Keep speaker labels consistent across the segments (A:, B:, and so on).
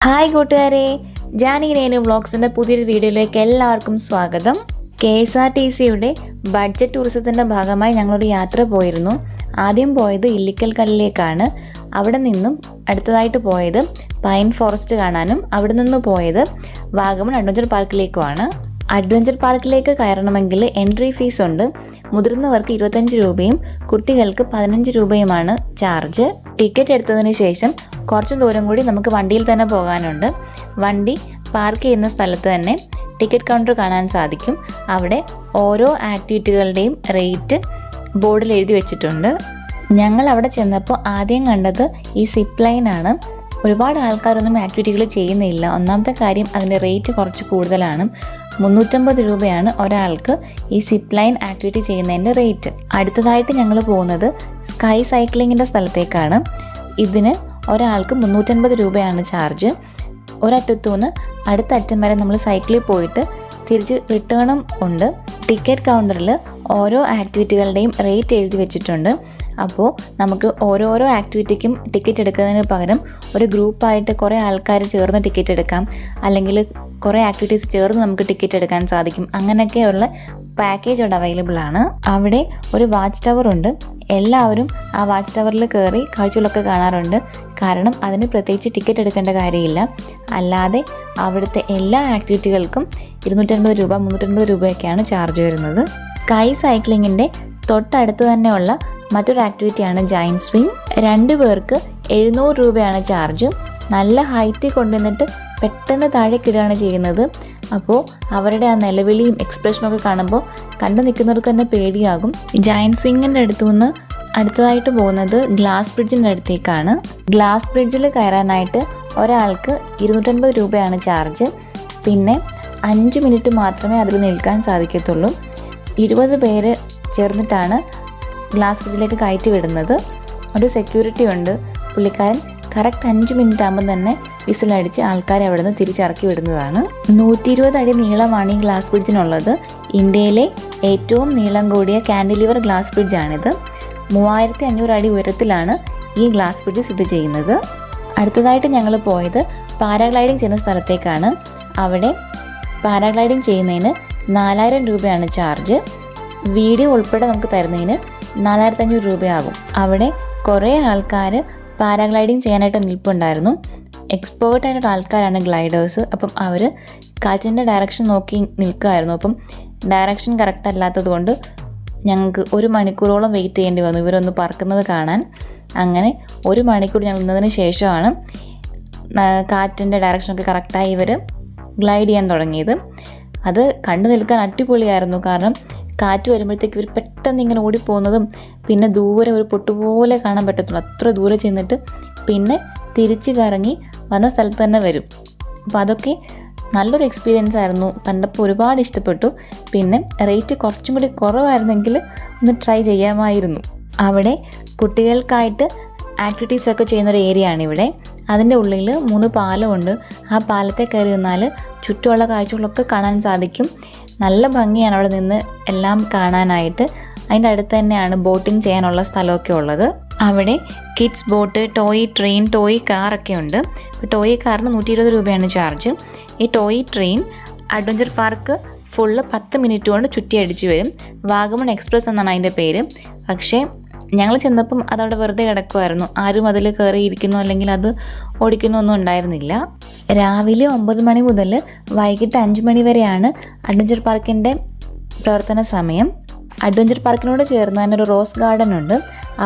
A: Hi കൂട്ടുകാരെ, ജാനകിനേനു വ്ളോഗ്സിൻ്റെ പുതിയൊരു വീഡിയോയിലേക്ക് എല്ലാവർക്കും സ്വാഗതം. KSRTCയുടെ ബഡ്ജറ്റ് ടൂറിസത്തിൻ്റെ ഭാഗമായി ഞങ്ങളൊരു യാത്ര പോയിരുന്നു. ആദ്യം പോയത് ഇല്ലിക്കൽ കല്ലിലേക്കാണ്. അവിടെ നിന്നും അടുത്തതായിട്ട് പോയത് പൈൻ ഫോറസ്റ്റ് കാണാനും അവിടെ നിന്ന് പോയത് വാഗമൺ അഡ്വഞ്ചർ പാർക്കിലേക്കുമാണ്. അഡ്വഞ്ചർ പാർക്കിലേക്ക് കയറണമെങ്കിൽ എൻട്രി ഫീസ് ഉണ്ട്. മുതിർന്നവർക്ക് 25 രൂപയും കുട്ടികൾക്ക് 15 രൂപയുമാണ് ചാർജ്. ടിക്കറ്റ് എടുത്തതിന് ശേഷം കുറച്ച് ദൂരം കൂടി നമുക്ക് വണ്ടിയിൽ തന്നെ പോകാനുണ്ട്. വണ്ടി പാർക്ക് ചെയ്യുന്ന സ്ഥലത്ത് തന്നെ ടിക്കറ്റ് കൗണ്ടർ കാണാൻ സാധിക്കും. അവിടെ ഓരോ ആക്ടിവിറ്റികളുടെയും റേറ്റ് ബോർഡിൽ എഴുതി വെച്ചിട്ടുണ്ട്. ഞങ്ങൾ അവിടെ ചെന്നപ്പോൾ ആദ്യം കണ്ടത് ഈ സിപ്പ് ലൈനാണ്. ഒരുപാട് ആൾക്കാരൊന്നും ആക്ടിവിറ്റികൾ ചെയ്യുന്നില്ല. ഒന്നാമത്തെ കാര്യം അതിൻ്റെ റേറ്റ് കുറച്ച് കൂടുതലാണ്. 350 രൂപയാണ് ഒരാൾക്ക് ഈ സിപ്പ് ലൈൻ ആക്ടിവിറ്റി ചെയ്യുന്നതിൻ്റെ റേറ്റ്. അടുത്തതായിട്ട് ഞങ്ങൾ പോകുന്നത് സ്കൈ സൈക്ലിങ്ങിൻ്റെ സ്ഥലത്തേക്കാണ്. ഇതിന് ഒരാൾക്ക് 350 രൂപയാണ് ചാർജ്. ഒരറ്റത്തു നിന്ന് അടുത്ത അറ്റം വരെ നമ്മൾ സൈക്കിളിൽ പോയിട്ട് തിരിച്ച് റിട്ടേണും ഉണ്ട്. ടിക്കറ്റ് കൗണ്ടറിൽ ഓരോ ആക്ടിവിറ്റികളുടെയും റേറ്റ് എഴുതി വെച്ചിട്ടുണ്ട്. അപ്പോൾ നമുക്ക് ഓരോരോ ആക്ടിവിറ്റിക്കും ടിക്കറ്റ് എടുക്കുന്നതിന് പകരം ഒരു ഗ്രൂപ്പായിട്ട് കുറേ ആൾക്കാർ ചേർന്ന് ടിക്കറ്റ് എടുക്കാം, അല്ലെങ്കിൽ കുറേ ആക്ടിവിറ്റീസ് ചേർന്ന് നമുക്ക് ടിക്കറ്റ് എടുക്കാൻ സാധിക്കും. അങ്ങനെയൊക്കെയുള്ള പാക്കേജ് അവിടെ അവൈലബിൾ ആണ്. അവിടെ ഒരു വാച്ച് ടവർ ഉണ്ട്. എല്ലാവരും ആ വാച്ച് ടവറിൽ കയറി കാഴ്ചകളൊക്കെ കാണാറുണ്ട്. കാരണം അതിന് പ്രത്യേകിച്ച് ടിക്കറ്റ് എടുക്കേണ്ട കാര്യമില്ല. അല്ലാതെ അവിടുത്തെ എല്ലാ ആക്ടിവിറ്റികൾക്കും 250 രൂപ 350 രൂപയൊക്കെയാണ് ചാർജ് വരുന്നത്. സ്കൈ സൈക്ലിങ്ങിൻ്റെ തൊട്ടടുത്ത് തന്നെയുള്ള മറ്റൊരു ആക്ടിവിറ്റിയാണ് ജയൻറ്റ് സ്വിങ്. 2 പേർക്ക് 700 രൂപയാണ് ചാർജ്. നല്ല ഹൈറ്റിൽ കൊണ്ടുവന്നിട്ട് പെട്ടെന്ന് താഴേക്കിടുകയാണ് ചെയ്യുന്നത്. അപ്പോൾ അവരുടെ ആ നിലവിളിയും എക്സ്പ്രഷനൊക്കെ കാണുമ്പോൾ കണ്ടു നിൽക്കുന്നവർക്ക് തന്നെ പേടിയാകും. ജയൻറ്റ് സ്വിങ്ങിൻ്റെ അടുത്തു നിന്ന് അടുത്തതായിട്ട് പോകുന്നത് ഗ്ലാസ് ബ്രിഡ്ജിൻ്റെ അടുത്തേക്കാണ്. ഗ്ലാസ് ബ്രിഡ്ജിൽ കയറാനായിട്ട് ഒരാൾക്ക് 250 രൂപയാണ് ചാർജ്. പിന്നെ 5 മിനിറ്റ് മാത്രമേ അതിൽ നിൽക്കാൻ സാധിക്കത്തുള്ളൂ. 20 പേര് ചേർന്നിട്ടാണ് ഗ്ലാസ് ബ്രിഡ്ജിലേക്ക് കയറ്റി വിടുന്നത്. ഒരു സെക്യൂരിറ്റി ഉണ്ട്. പുള്ളിക്കാരൻ കറക്റ്റ് 5 മിനിറ്റ് ആകുമ്പോൾ തന്നെ വിസിലടിച്ച് ആൾക്കാരെ അവിടെ നിന്ന് തിരിച്ചിറക്കി വിടുന്നതാണ്. 120 അടി നീളമാണ് ഈ ഗ്ലാസ് ബ്രിഡ്ജിനുള്ളത്. ഇന്ത്യയിലെ ഏറ്റവും നീളം കൂടിയ കാൻഡിലിവർ ഗ്ലാസ് ബ്രിഡ്ജാണിത്. 3500 അടി ഉയരത്തിലാണ് ഈ ഗ്ലാസ് ബ്രിഡ്ജ് സ്ഥിതി ചെയ്യുന്നത്. അടുത്തതായിട്ട് ഞങ്ങൾ പോയത് പാരാഗ്ലൈഡിങ് ചെയ്യുന്ന സ്ഥലത്തേക്കാണ്. അവിടെ പാരാഗ്ലൈഡിങ് ചെയ്യുന്നതിന് 4000 രൂപയാണ് ചാർജ്. വീഡിയോ ഉൾപ്പെടെ നമുക്ക് തരുന്നതിന് 4500 രൂപയാകും. അവിടെ കുറേ ആൾക്കാർ പാരാഗ്ലൈഡിങ് ചെയ്യാനായിട്ട് നിൽപ്പുണ്ടായിരുന്നു. എക്സ്പേർട്ടായിട്ടുള്ള ആൾക്കാരാണ് ഗ്ലൈഡേഴ്സ്. അപ്പം അവർ കാറ്റിൻ്റെ ഡയറക്ഷൻ നോക്കി നിൽക്കുമായിരുന്നു. അപ്പം ഡയറക്ഷൻ കറക്റ്റ് അല്ലാത്തത് കൊണ്ട് ഞങ്ങൾക്ക് 1 മണിക്കൂറോളം വെയിറ്റ് ചെയ്യേണ്ടി വന്നു ഇവരൊന്ന് പറക്കുന്നത് കാണാൻ. അങ്ങനെ 1 മണിക്കൂർ ഞങ്ങൾ നിന്നതിന് ശേഷമാണ് കാറ്റിൻ്റെ ഡയറക്ഷനൊക്കെ കറക്റ്റായി ഇവർ ഗ്ലൈഡ് ചെയ്യാൻ തുടങ്ങിയത്. അത് കണ്ടു നിൽക്കാൻ അടിപൊളിയായിരുന്നു. കാരണം കാറ്റ് വരുമ്പോഴത്തേക്ക് ഇവർ പെട്ടെന്ന് ഇങ്ങനെ ഓടിപ്പോകുന്നതും പിന്നെ ദൂരെ ഒരു പൊട്ടുപോലെ കാണാൻ പറ്റത്തുള്ളൂ. അത്ര ദൂരെ ചെന്നിട്ട് പിന്നെ തിരിച്ച് കറങ്ങി വന്ന സ്ഥലത്ത് തന്നെ വരും. അപ്പോൾ അതൊക്കെ നല്ലൊരു എക്സ്പീരിയൻസ് ആയിരുന്നു. കണ്ടപ്പോൾ ഒരുപാട് ഇഷ്ടപ്പെട്ടു. പിന്നെ റേറ്റ് കുറച്ചും കൂടി കുറവായിരുന്നെങ്കിൽ ഒന്ന് ട്രൈ ചെയ്യാമായിരുന്നു. അവിടെ കുട്ടികൾക്കായിട്ട് ആക്ടിവിറ്റീസൊക്കെ ചെയ്യുന്നൊരു ഏരിയ ആണ് ഇവിടെ. അതിൻ്റെ ഉള്ളിൽ 3 പാലമുണ്ട്. ആ പാലത്തെ കയറി നിന്നാൽ ചുറ്റുമുള്ള കാഴ്ചകളൊക്കെ കാണാൻ സാധിക്കും. നല്ല ഭംഗിയാണ് അവിടെ നിന്ന് എല്ലാം കാണാനായിട്ട്. അതിൻ്റെ അടുത്ത് തന്നെയാണ് ബോട്ടിങ് ചെയ്യാനുള്ള സ്ഥലമൊക്കെ ഉള്ളത്. അവിടെ kids boat, toy train, toy കാറൊക്കെ ഉണ്ട്. ഇപ്പോൾ ടോയ് കാറിന് 120 രൂപയാണ് ചാർജ്. ഈ toy train adventure park full 10 minute കൊണ്ട് ചുറ്റിയടിച്ച് വരും. വാഗമൺ എക്സ്പ്രസ് എന്നാണ് അതിൻ്റെ പേര്. പക്ഷേ ഞങ്ങൾ ചെന്നപ്പം അതവിടെ വെറുതെ കിടക്കുമായിരുന്നു. ആരും അതിൽ കയറിയിരിക്കുന്നു അല്ലെങ്കിൽ അത് ഓടിക്കുന്നൊന്നും ഉണ്ടായിരുന്നില്ല. രാവിലെ 9 മണി മുതൽ വൈകിട്ട് 5 മണി വരെയാണ് അഡ്വഞ്ചർ പാർക്കിൻ്റെ പ്രവർത്തന സമയം. അഡ്വഞ്ചർ പാർക്കിനോട് ചേർന്ന് തന്നെ ഒരു റോസ് ഗാർഡൻ ഉണ്ട്.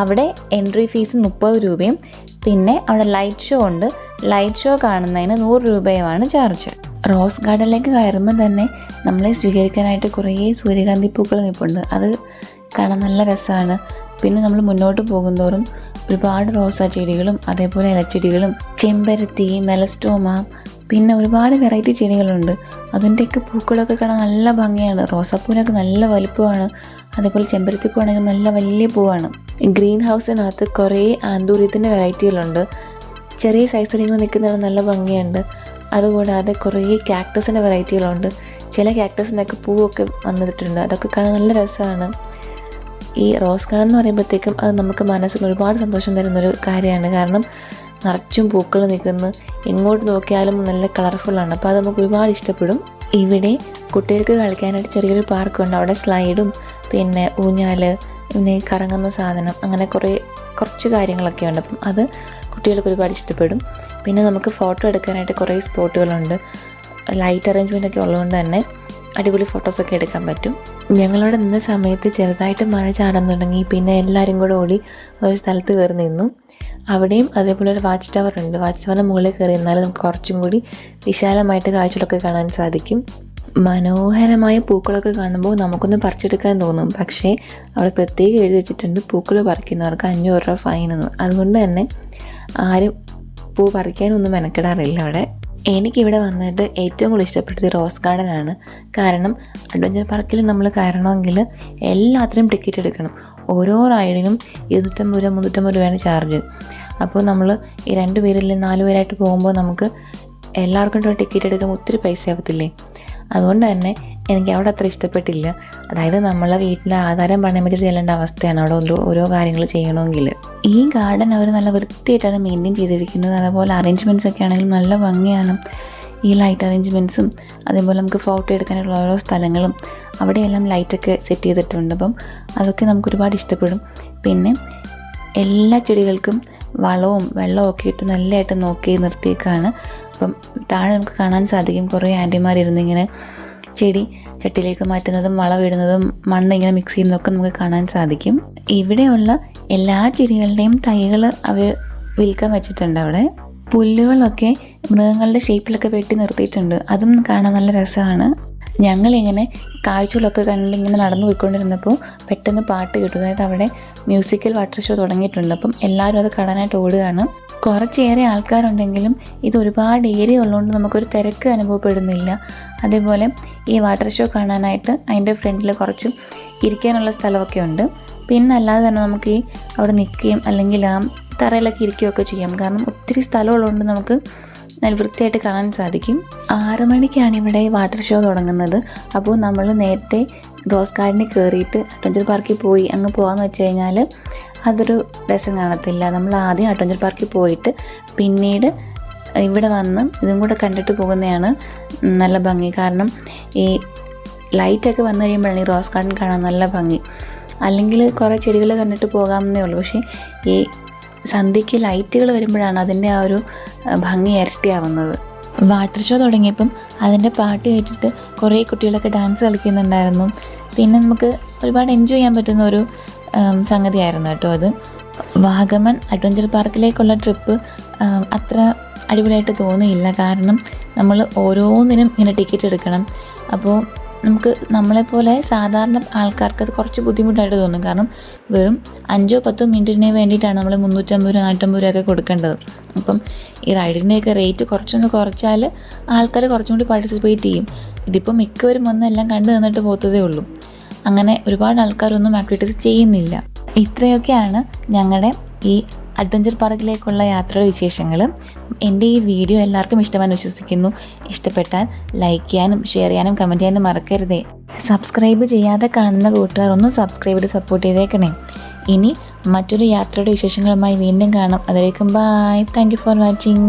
A: അവിടെ എൻട്രി ഫീസ് 30 രൂപയും പിന്നെ അവിടെ ലൈറ്റ് ഷോ ഉണ്ട്. ലൈറ്റ് ഷോ കാണുന്നതിന് 100 രൂപയുമാണ് ചാർജ്. റോസ് ഗാർഡനിലേക്ക് കയറുമ്പോൾ തന്നെ നമ്മളെ സ്വീകരിക്കാനായിട്ട് കുറേ സൂര്യകാന്തി പൂക്കൾ നിൽപ്പുണ്ട്. അത് കാണാൻ നല്ല രസമാണ്. പിന്നെ നമ്മൾ മുന്നോട്ട് പോകുന്തോറും ഒരുപാട് റോസാ ചെടികളും അതേപോലെ ഇലച്ചെടികളും ചെമ്പരത്തി, മെലസ്റ്റോമ, പിന്നെ ഒരുപാട് വെറൈറ്റി ചെടികളുണ്ട്. അതിൻ്റെയൊക്കെ പൂക്കളൊക്കെ കാണാൻ നല്ല ഭംഗിയാണ്. റോസാപ്പൂവിനൊക്കെ നല്ല വലുപ്പമാണ്. അതേപോലെ ചെമ്പരത്തി പൂവാണെങ്കിൽ നല്ല വലിയ പൂവാണ്. ഗ്രീൻ ഹൗസിനകത്ത് കുറേ ആന്തൂര്യത്തിൻ്റെ വെറൈറ്റികളുണ്ട്. ചെറിയ സൈസിൽ ഇങ്ങനെ നിൽക്കുന്നത് നല്ല ഭംഗിയുണ്ട്. അതുകൂടാതെ കുറേ കാക്ടസിൻ്റെ വെറൈറ്റികളുണ്ട്. ചില കാക്ടസിനൊക്കെ പൂവൊക്കെ വന്നിട്ടുണ്ട്. അതൊക്കെ കാണാൻ നല്ല രസമാണ്. ഈ റോസ് ഗാർഡൻ എന്ന് പറയുമ്പോഴത്തേക്കും അത് നമുക്ക് മനസ്സിന് ഒരുപാട് സന്തോഷം തരുന്നൊരു കാര്യമാണ്. കാരണം നിറച്ചും പൂക്കൾ നിൽക്കുന്നു. എങ്ങോട്ട് നോക്കിയാലും നല്ല കളർഫുള്ളാണ്. അപ്പോൾ അത് നമുക്ക് ഒരുപാട് ഇഷ്ടപ്പെടും. ഇവിടെ കുട്ടികൾക്ക് കളിക്കാനായിട്ട് ചെറിയൊരു പാർക്കുണ്ട്. അവിടെ സ്ലൈഡും പിന്നെ ഊഞ്ഞാൽ, പിന്നെ കറങ്ങുന്ന സാധനം, അങ്ങനെ കുറച്ച് കാര്യങ്ങളൊക്കെ ഉണ്ട്. അപ്പം അത് കുട്ടികൾക്ക് ഒരുപാട് ഇഷ്ടപ്പെടും. പിന്നെ നമുക്ക് ഫോട്ടോ എടുക്കാനായിട്ട് കുറേ സ്പോട്ടുകളുണ്ട്. ലൈറ്റ് അറേഞ്ച്മെൻ്റ് ഒക്കെ ഉള്ളതുകൊണ്ട് തന്നെ അടിപൊളി ഫോട്ടോസൊക്കെ എടുക്കാൻ പറ്റും. ഞങ്ങളവിടെ നിന്ന സമയത്ത് ചെറുതായിട്ട് മഴ ചാടാൻ തുടങ്ങി. പിന്നെ എല്ലാവരും കൂടെ ഓടി ഒരു സ്ഥലത്ത് കയറി നിന്നു. അവിടെയും അതേപോലെ ഒരു വാച്ച് ടവർ ഉണ്ട്. വാച്ച് ടവറിൻ്റെ മുകളിൽ കയറി നിന്നാൽ നമുക്ക് കുറച്ചും കൂടി വിശാലമായിട്ട് കാഴ്ചകളൊക്കെ കാണാൻ സാധിക്കും. മനോഹരമായ പൂക്കളൊക്കെ കാണുമ്പോൾ നമുക്കൊന്ന് പറിച്ചെടുക്കാൻ തോന്നും. പക്ഷേ അവിടെ പ്രത്യേകം എഴുതി വെച്ചിട്ടുണ്ട്, പൂക്കൾ പറിക്കുന്നവർക്ക് 500 രൂപ ഫൈനെന്ന്. അതുകൊണ്ട് തന്നെ ആരും പൂ പറിക്കാനൊന്നും മെനക്കെടാറില്ല അവിടെ. എനിക്കിവിടെ വന്നിട്ട് ഏറ്റവും കൂടുതൽ ഇഷ്ടപ്പെട്ടത് റോസ് ഗാർഡനാണ്. കാരണം അഡ്വഞ്ചർ പാർക്കിൽ നമ്മൾ കയറണമെങ്കിൽ എല്ലാത്തിനും ടിക്കറ്റ് എടുക്കണം. ഓരോ റൈഡിനും 250 രൂപ 350 രൂപയാണ് ചാർജ്. അപ്പോൾ നമ്മൾ ഈ 2 പേരിൽ 4 പേരായിട്ട് പോകുമ്പോൾ നമുക്ക് എല്ലാവർക്കും ടിക്കറ്റ് എടുക്കുമ്പോൾ ഒത്തിരി പൈസ ആവത്തില്ലേ. അതുകൊണ്ട് തന്നെ എനിക്ക് അവിടെ അത്ര ഇഷ്ടപ്പെട്ടില്ല. അതായത് നമ്മളെ വീട്ടിലെ ആധാരം പണയം വെച്ചിട്ട് ചെല്ലേണ്ട അവസ്ഥയാണ് അവിടെ ഓരോ കാര്യങ്ങൾ ചെയ്യണമെങ്കിൽ. ഈ ഗാർഡൻ അവർ നല്ല വൃത്തിയായിട്ടാണ് മെയിൻറ്റെയിൻ ചെയ്തിരിക്കുന്നത്. അതുപോലെ അറേഞ്ച്മെൻറ്റ്സ് ഒക്കെ ആണെങ്കിലും നല്ല ഭംഗിയാണ്. ഈ ലൈറ്റ് അറേഞ്ച്മെൻറ്റ്സും അതേപോലെ നമുക്ക് ഫോട്ടോ എടുക്കാനുള്ള ഓരോ സ്ഥലങ്ങളും അവിടെയെല്ലാം ലൈറ്റൊക്കെ സെറ്റ് ചെയ്തിട്ടുണ്ട്. അപ്പം അതൊക്കെ നമുക്ക് ഒരുപാട് ഇഷ്ടപ്പെടും. പിന്നെ എല്ലാ ചെടികൾക്കും വളവും വെള്ളവും ഒക്കെ ഇട്ട് നല്ലതായിട്ട് നോക്കി നിർത്തിയേക്കാണ്. അപ്പം താഴെ നമുക്ക് കാണാൻ സാധിക്കും കുറേ ആൻറ്റിമാരിരുന്നിങ്ങനെ ചെടി ചട്ടിയിലേക്ക് മാറ്റുന്നതും വളമിടുന്നതും മണ്ണ് ഇങ്ങനെ മിക്സ് ചെയ്യുന്നതൊക്കെ നമുക്ക് കാണാൻ സാധിക്കും. ഇവിടെയുള്ള എല്ലാ ചെടികളുടെയും തൈകൾ അവർ വിൽക്കാൻ വെച്ചിട്ടുണ്ട്. അവിടെ പുല്ലുകളൊക്കെ മൃഗങ്ങളുടെ ഷേപ്പിലൊക്കെ വെട്ടി നിർത്തിയിട്ടുണ്ട്. അതും കാണാൻ നല്ല രസമാണ്. ഞങ്ങളിങ്ങനെ കാഴ്ചകളൊക്കെ കണ്ടിങ്ങനെ നടന്നു പോയിക്കൊണ്ടിരുന്നപ്പോൾ പെട്ടെന്ന് പാട്ട് കേട്ടു. അതായത് അവിടെ മ്യൂസിക്കൽ വാട്ടർ ഷോ തുടങ്ങിയിട്ടുണ്ട്. അപ്പം എല്ലാവരും അത് കാണാനായിട്ട് ഓടുകയാണ്. കുറച്ചേറെ ആൾക്കാരുണ്ടെങ്കിലും ഇത് ഒരുപാട് ഏരിയ ഉള്ളതുകൊണ്ട് നമുക്കൊരു തിരക്ക് അനുഭവപ്പെടുന്നില്ല. അതേപോലെ ഈ വാട്ടർ ഷോ കാണാനായിട്ട് അതിൻ്റെ ഫ്രണ്ടിൽ കുറച്ച് ഇരിക്കാനുള്ള സ്ഥലമൊക്കെ ഉണ്ട്. പിന്നെ അല്ലാതെ തന്നെ നമുക്ക് ഈ അവിടെ നിൽക്കുകയും അല്ലെങ്കിൽ ആ തറയിലൊക്കെ ഇരിക്കുകയൊക്കെ ചെയ്യാം. കാരണം ഒത്തിരി സ്ഥലമുള്ളതുകൊണ്ട് നമുക്ക് നല്ല വൃത്തിയായിട്ട് കാണാൻ സാധിക്കും. 6 മണിക്കാണ് ഇവിടെ വാട്ടർ ഷോ തുടങ്ങുന്നത്. അപ്പോൾ നമ്മൾ നേരത്തെ റോസ് ഗാർഡനിൽ കയറിയിട്ട് അഡ്വഞ്ചർ പാർക്കിൽ പോയി അങ്ങ് പോകാമെന്ന് വെച്ച് കഴിഞ്ഞാൽ അതൊരു രസം കാണത്തില്ല. നമ്മൾ ആദ്യം അഡ്വഞ്ചർ പാർക്കിൽ പോയിട്ട് പിന്നീട് ഇവിടെ വന്ന് ഇതും കൂടെ കണ്ടിട്ട് പോകുന്നതാണ് നല്ല ഭംഗി. കാരണം ഈ ലൈറ്റൊക്കെ വന്നു കഴിയുമ്പോഴാണ് ഈ റോസ് ഗാർഡൻ കാണാൻ നല്ല ഭംഗി. അല്ലെങ്കിൽ കുറേ ചെടികൾ കണ്ടിട്ട് പോകാമെന്നേ ഉള്ളൂ. പക്ഷേ ഈ സന്ധ്യയ്ക്ക് ലൈറ്റുകൾ വരുമ്പോഴാണ് അതിൻ്റെ ആ ഒരു ഭംഗി ഇരട്ടിയാവുന്നത്. വാട്ടർ ഷോ തുടങ്ങിയപ്പം അതിൻ്റെ പാട്ട് കേട്ടിട്ട് കുറേ കുട്ടികളൊക്കെ ഡാൻസ് കളിക്കുന്നുണ്ടായിരുന്നു. പിന്നെ നമുക്ക് ഒരുപാട് എൻജോയ് ചെയ്യാൻ പറ്റുന്ന ഒരു സംഗതിയായിരുന്നു കേട്ടോ അത്. വാഗമൺ അഡ്വഞ്ചർ പാർക്കിലേക്കുള്ള ട്രിപ്പ് അത്ര അടിപൊളിയായിട്ട് തോന്നിയില്ല. കാരണം നമ്മൾ ഓരോന്നിനും ഇങ്ങനെ ടിക്കറ്റ് എടുക്കണം. അപ്പോൾ നമുക്ക് നമ്മളെപ്പോലെ സാധാരണ ആൾക്കാർക്ക് അത് കുറച്ച് ബുദ്ധിമുട്ടായിട്ട് തോന്നും. കാരണം വെറും 5-10 മിനിറ്റിന് വേണ്ടിയിട്ടാണ് നമ്മൾ 350 രൂപ 450 രൂപയൊക്കെ കൊടുക്കേണ്ടത്. അപ്പം ഈ റൈഡിൻ്റെയൊക്കെ റേറ്റ് കുറച്ചൊന്ന് കുറച്ചാൽ ആൾക്കാർ കുറച്ചും കൂടി പാർട്ടിസിപ്പേറ്റ് ചെയ്യും. ഇതിപ്പോൾ മിക്കവരും വന്ന് എല്ലാം കണ്ടു തന്നിട്ട് പോത്തതേ ഉള്ളൂ. അങ്ങനെ ഒരുപാട് ആൾക്കാരൊന്നും ആക്ടിവിറ്റീസ് ചെയ്യുന്നില്ല. ഇത്രയൊക്കെയാണ് ഞങ്ങളുടെ ഈ അഡ്വഞ്ചർ പാർക്കിലേക്കുള്ള യാത്രയുടെ വിശേഷങ്ങൾ. എൻ്റെ ഈ വീഡിയോ എല്ലാവർക്കും ഇഷ്ടമാണെന്ന് വിശ്വസിക്കുന്നു. ഇഷ്ടപ്പെട്ടാൽ ലൈക്ക് ചെയ്യാനും ഷെയർ ചെയ്യാനും കമൻറ്റ് ചെയ്യാനും മറക്കരുതേ. സബ്സ്ക്രൈബ് ചെയ്യാതെ കാണുന്ന കൂട്ടുകാർ ഒന്ന് സബ്സ്ക്രൈബ് ചെയ്ത് സപ്പോർട്ട് ചെയ്തേക്കണേ. ഇനി മറ്റൊരു യാത്രയുടെ വിശേഷങ്ങളുമായി വീണ്ടും കാണാം. അതിലേക്കും bye. Thank you for watching.